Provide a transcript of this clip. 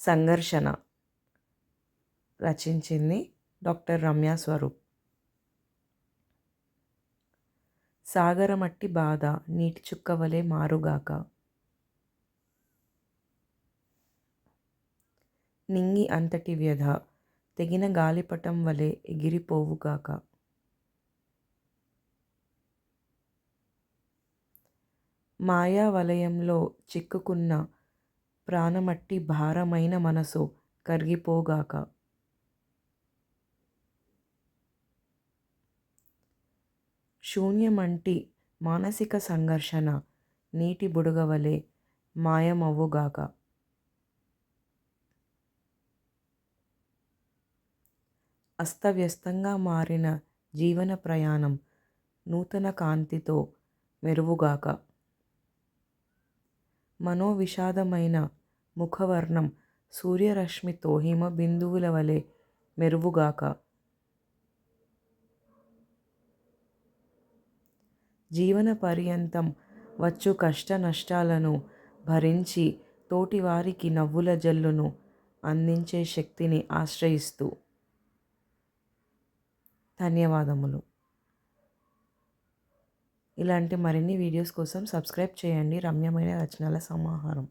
సంఘర్షణ రచించింది డాక్టర్ రమ్య స్వరూప్. సాగరమట్టి బాధ నీటి చుక్కవలే మారుగాక. నింగి అంతటి వ్యధ తెగిన గాలిపటం వలె ఎగిరిపోవుగాక. మాయా వలయంలో చిక్కుకున్న ప్రాణమట్టి భారమైన మనసు కరిగిపోగాక. శూన్యమంటి మానసిక సంఘర్షణ నీటి బుడగవలే మాయమవ్వుగాక. అస్తవ్యస్తంగా మారిన జీవన ప్రయాణం నూతన కాంతితో మెరువుగాక. మనోవిషాదమైన ముఖవర్ణం సూర్యరశ్మితో హిమబిందువుల వలె మెరువుగాక. జీవన పర్యంతం వచ్చు కష్ట నష్టాలను భరించి తోటివారికి నవ్వుల జల్లును అందించే శక్తిని ఆశ్రయిస్తూ. ధన్యవాదములు. ఇలాంటి మరిన్ని వీడియోస్ కోసం సబ్స్క్రైబ్ చేయండి. రమ్యమైన రచనల సమాహారం.